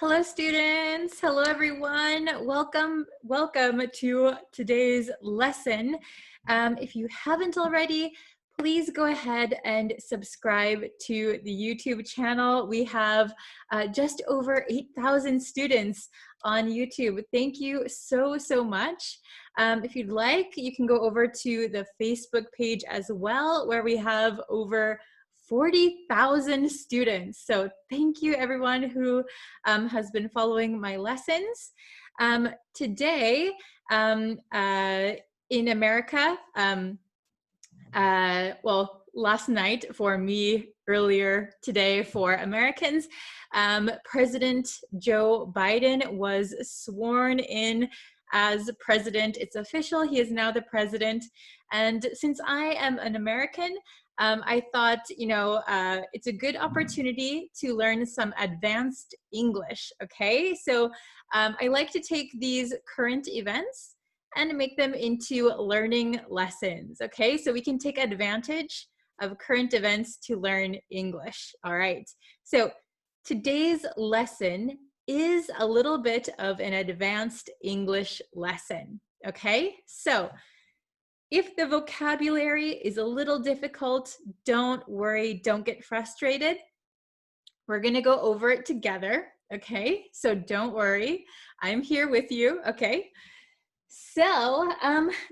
Hello, students. Hello, everyone. Welcome to today's lesson. If you haven't already, please go ahead and subscribe to the YouTube channel. We have just over 8,000 students on YouTube. Thank you so much. If you'd like, you can go over to the Facebook page as well, where we have over 40,000 students. So thank you everyone who has been following my lessons. Today in America, well, last night for me, earlier today for Americans, President Joe Biden was sworn in as president. It's official, he is now the president. And since I am an American, I thought, it's a good opportunity to learn some advanced English, okay? So I like to take these current events and make them into learning lessons, okay? So we can take advantage of current events to learn English, all right? So today's lesson is a little bit of an advanced English lesson, okay? So if the vocabulary is a little difficult, don't worry, don't get frustrated. We're gonna go over it together, okay? So don't worry, I'm here with you, okay? So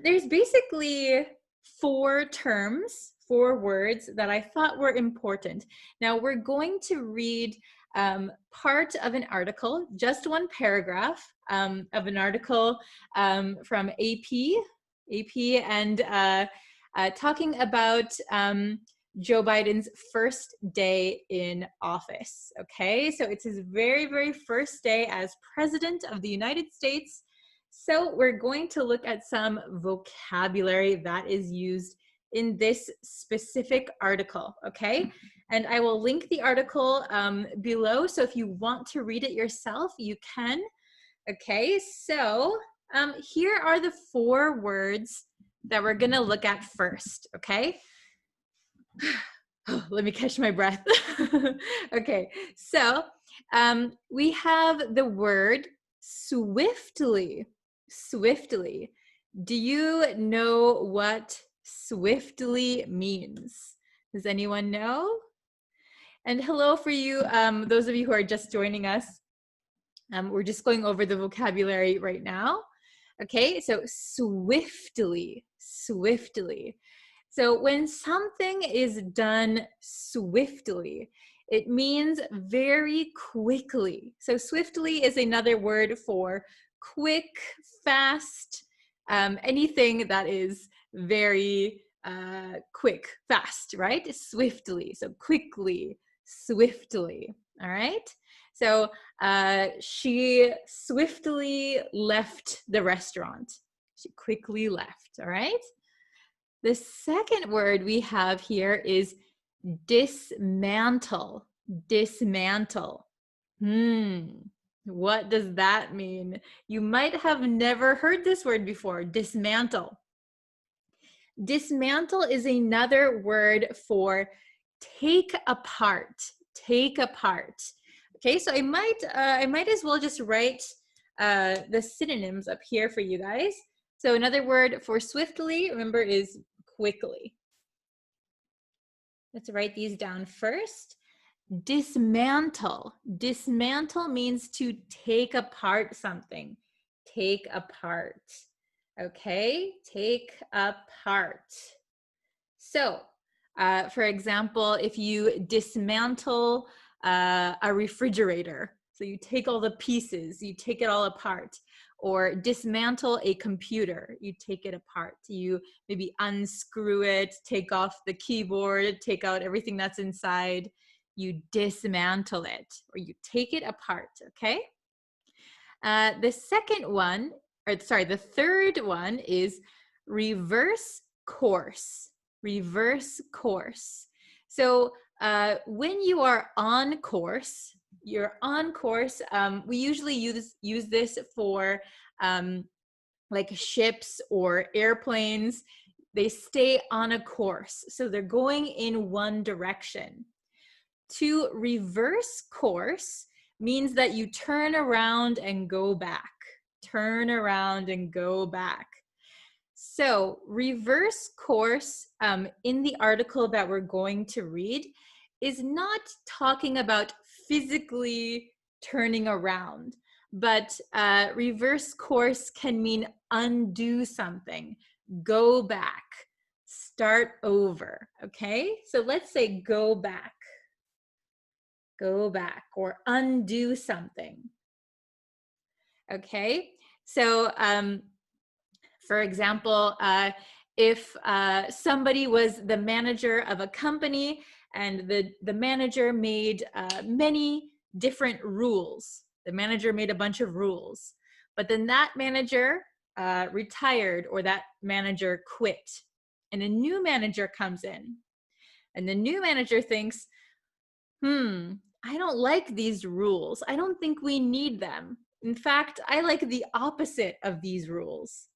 there's basically four words that I thought were important. Now we're going to read part of an article, just one paragraph of an article from AP, and talking about Joe Biden's first day in office, okay? So it's his very first day as President of the United States. So we're going to look at some vocabulary that is used in this specific article, okay? And I will link the article below, so if you want to read it yourself, you can. Okay, so here are the four words that we're gonna look at first, okay? Let me catch my breath. Okay, so we have the word swiftly. Swiftly. Do you know what swiftly means? Does anyone know? And hello for you, those of you who are just joining us. We're just going over the vocabulary right now. Okay, so swiftly, swiftly. So when something is done swiftly, it means very quickly. So swiftly is another word for quick, fast, anything that is very quick, fast, right? Swiftly, so quickly, swiftly, all right? So she swiftly left the restaurant. She quickly left, all right? The second word we have here is dismantle. Dismantle. What does that mean? You might have never heard this word before, dismantle. Dismantle is another word for take apart. Take apart. Okay, so I might as well just write the synonyms up here for you guys. So another word for swiftly, remember, is quickly. Let's write these down first. Dismantle. Dismantle means to take apart something. Take apart. Okay, take apart. So, for example, if you dismantle a refrigerator, so you take all the pieces, you take it all apart, or dismantle a computer, you take it apart. You maybe unscrew it, take off the keyboard, take out everything that's inside, you dismantle it, or you take it apart, okay? The third one is reverse course. Reverse course. So when you are on course, you're on course, we usually use this for like ships or airplanes. They stay on a course, so they're going in one direction. To reverse course means that you turn around and go back. Turn around and go back. So reverse course in the article that we're going to read is not talking about physically turning around, but reverse course can mean undo something, go back, start over, okay? So let's say go back, or undo something, okay? So for example, if somebody was the manager of a company and the manager made many different rules. The manager made a bunch of rules, but then that manager retired, or that manager quit, and a new manager comes in. And the new manager thinks, I don't like these rules. I don't think we need them. In fact, I like the opposite of these rules.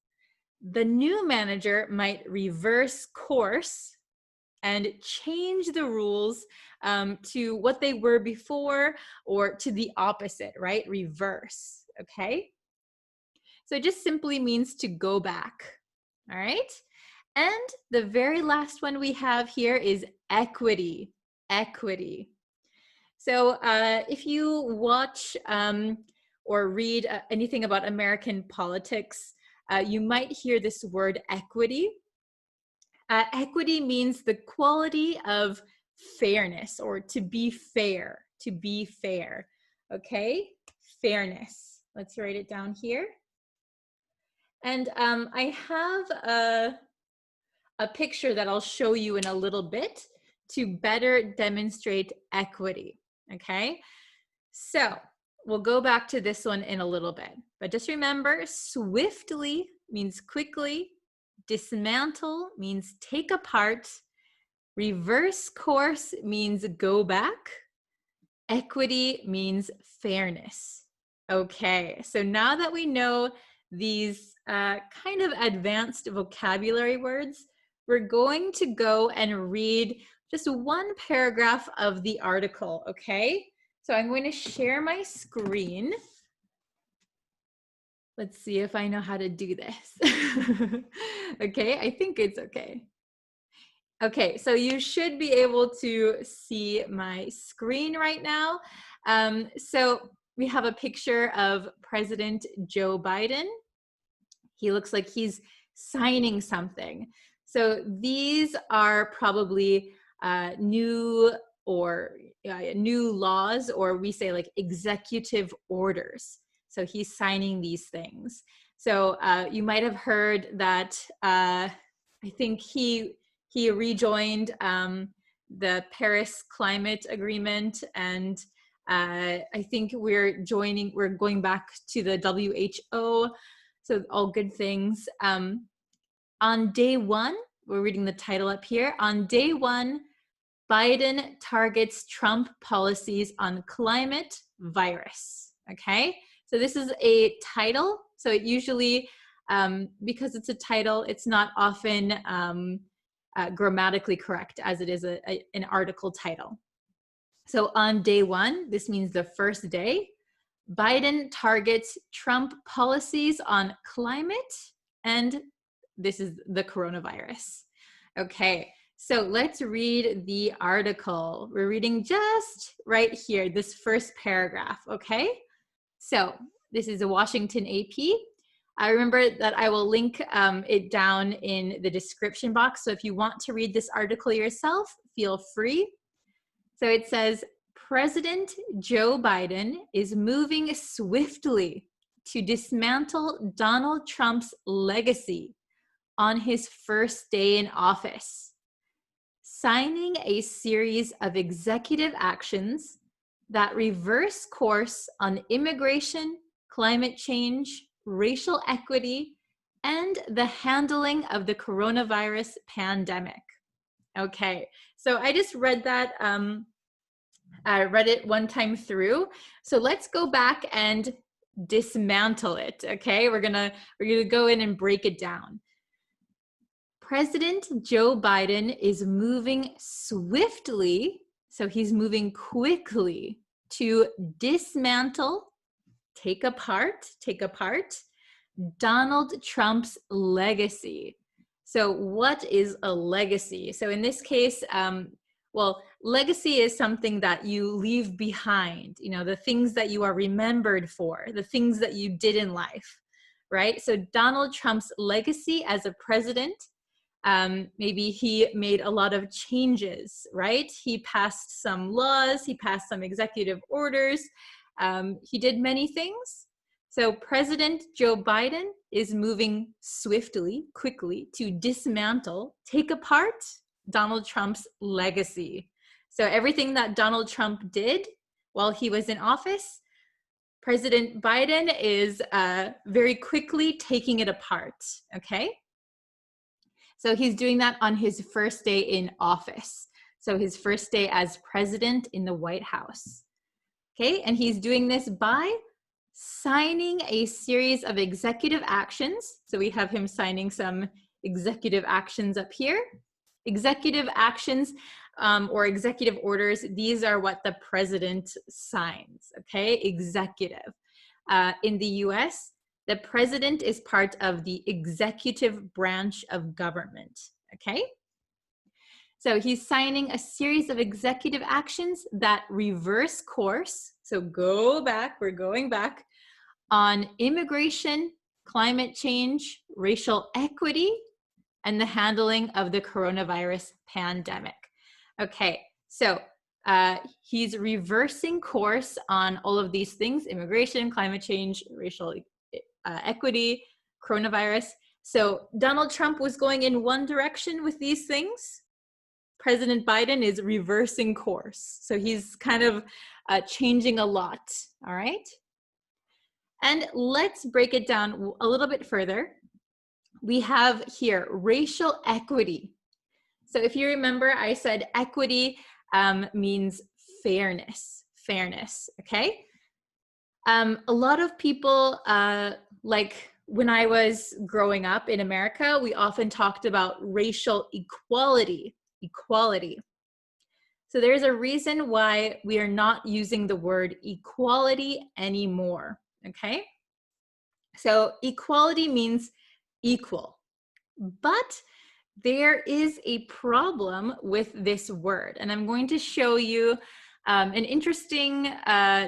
The new manager might reverse course and change the rules to what they were before, or to the opposite, right? Reverse, okay? So it just simply means to go back, all right? And the very last one we have here is equity, equity. So if you watch or read anything about American politics, you might hear this word equity. Equity means the quality of fairness, or to be fair, okay? Fairness. Let's write it down here. And I have a picture that I'll show you in a little bit to better demonstrate equity, okay? So we'll go back to this one in a little bit, but just remember, swiftly means quickly, dismantle means take apart, reverse course means go back, equity means fairness. Okay, so now that we know these kind of advanced vocabulary words, we're going to go and read just one paragraph of the article, okay? So I'm going to share my screen. Let's see if I know how to do this. Okay, I think it's okay. Okay, so you should be able to see my screen right now. So we have a picture of President Joe Biden. He looks like he's signing something. So these are probably new laws, or we say like executive orders. So he's signing these things. So you might have heard that I think he rejoined the Paris Climate Agreement, and I think we're going back to the WHO. So all good things. On day one, we're reading the title up here. On day one, Biden targets Trump policies on climate virus. Okay, so this is a title. So it usually, because it's a title, it's not often grammatically correct as it is an article title. So on day one, this means the first day, Biden targets Trump policies on climate, and this is the coronavirus. Okay, so let's read the article. We're reading just right here, this first paragraph, okay? So this is a Washington AP. I remember that I will link it down in the description box. So if you want to read this article yourself, feel free. So it says, President Joe Biden is moving swiftly to dismantle Donald Trump's legacy on his first day in office, signing a series of executive actions that reverse course on immigration, climate change, racial equity, and the handling of the coronavirus pandemic. Okay, so I just read that. I read it one time through. So let's go back and dismantle it. Okay, we're gonna go in and break it down. President Joe Biden is moving swiftly, so he's moving quickly to dismantle, take apart Donald Trump's legacy. So what is a legacy? So in this case, well, legacy is something that you leave behind, you know, the things that you are remembered for, the things that you did in life, right? So Donald Trump's legacy as a president, maybe he made a lot of changes, right? He passed some laws, he passed some executive orders, he did many things. So President Joe Biden is moving swiftly, quickly to dismantle, take apart Donald Trump's legacy. So everything that Donald Trump did while he was in office, President Biden is very quickly taking it apart, okay? So he's doing that on his first day in office. So his first day as president in the White House, okay? And he's doing this by signing a series of executive actions. So we have him signing some executive actions up here. Executive actions or executive orders, these are what the president signs, okay? Executive. In the US, the president is part of the executive branch of government, okay? So he's signing a series of executive actions that reverse course. So go back, we're going back on immigration, climate change, racial equity, and the handling of the coronavirus pandemic. Okay, so he's reversing course on all of these things: immigration, climate change, racial equity, coronavirus. So Donald Trump was going in one direction with these things. President Biden is reversing course. So he's kind of changing a lot, all right? And let's break it down a little bit further. We have here racial equity. So if you remember, I said equity means fairness, okay? A lot of people, like when I was growing up in America, we often talked about racial equality. So there's a reason why we are not using the word equality anymore, okay? So equality means equal, but there is a problem with this word, and I'm going to show you an interesting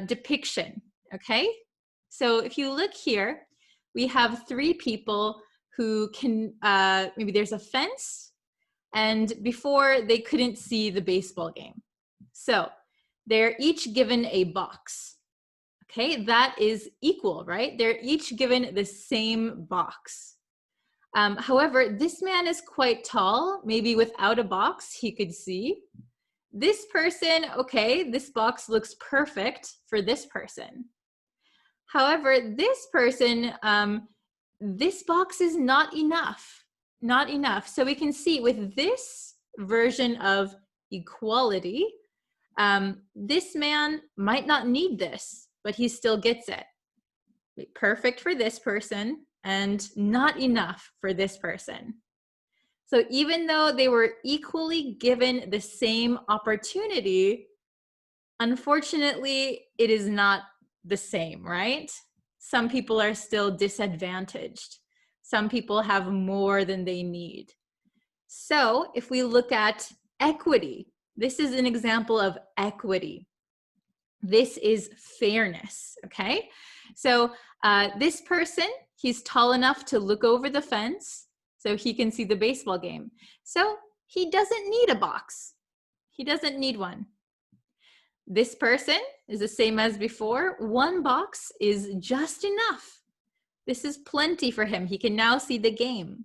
depiction, okay? So if you look here, we have three people who can, maybe there's a fence, and before they couldn't see the baseball game. So they're each given a box. Okay, that is equal, right? They're each given the same box. However, this man is quite tall. Maybe without a box, he could see. This person, okay, this box looks perfect for this person. However, this person, this box is not enough. Not enough. So we can see with this version of equality, this man might not need this, but he still gets it. Perfect for this person and not enough for this person. So even though they were equally given the same opportunity, unfortunately, it is not the same, right? Some people are still disadvantaged. Some people have more than they need. So if we look at equity, this is an example of equity. This is fairness, okay? So this person, he's tall enough to look over the fence so he can see the baseball game. So he doesn't need a box. He doesn't need one. This person is the same as before. One box is just enough. This is plenty for him. He can now see the game.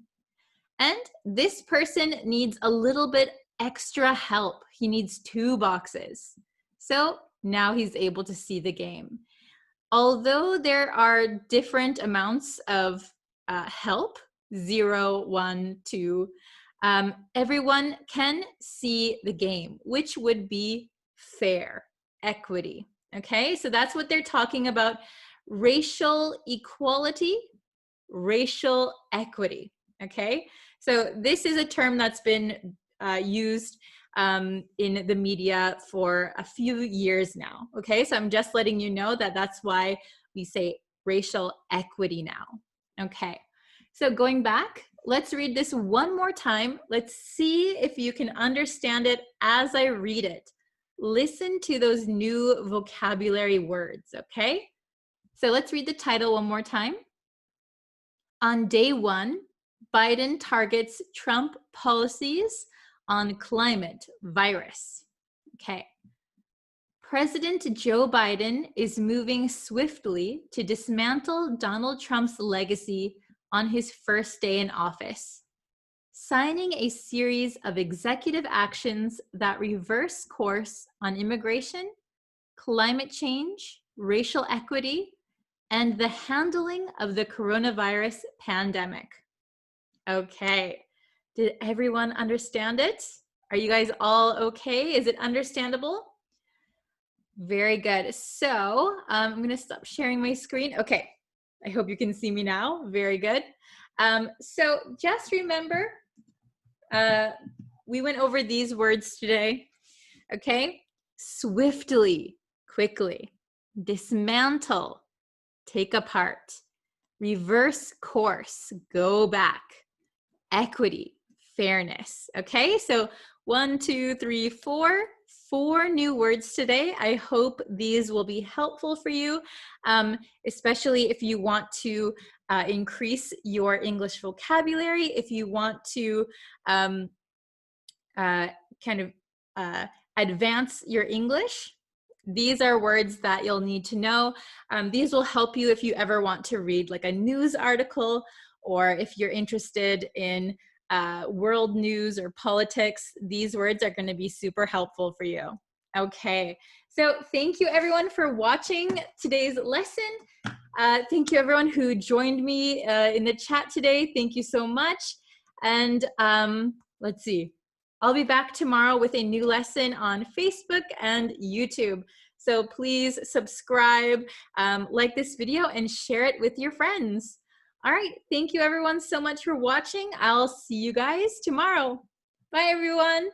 And this person needs a little bit extra help. He needs two boxes. So now he's able to see the game. Although there are different amounts of help, 0, 1, 2, everyone can see the game, which would be fair, equity. Okay, so that's what they're talking about. Racial equality, racial equity, okay? So this is a term that's been used in the media for a few years now. Okay, so I'm just letting you know that that's why we say racial equity now. Okay, so going back, let's read this one more time. Let's see if you can understand it as I read it. Listen to those new vocabulary words, okay? So let's read the title one more time. On day one, Biden targets Trump policies on climate virus. Okay. President Joe Biden is moving swiftly to dismantle Donald Trump's legacy on his first day in office, signing a series of executive actions that reverse course on immigration, climate change, racial equity, and the handling of the coronavirus pandemic. Okay, did everyone understand it? Are you guys all okay? Is it understandable? Very good. So I'm gonna stop sharing my screen. Okay, I hope you can see me now. Very good. So just remember, we went over these words today, okay? Swiftly, quickly, dismantle, take apart, reverse course, go back, equity, fairness, okay? So 1, 2, 3, 4 new words today. I hope these will be helpful for you, especially if you want to increase your English vocabulary, if you want to advance your English. These are words that you'll need to know. These will help you if you ever want to read like a news article, or if you're interested in world news or politics. These words are going to be super helpful for you. Okay, so thank you everyone for watching today's lesson. Thank you everyone who joined me in the chat today. Thank you so much. And let's see. I'll be back tomorrow with a new lesson on Facebook and YouTube. So please subscribe, like this video, and share it with your friends. All right, thank you everyone so much for watching. I'll see you guys tomorrow. Bye everyone.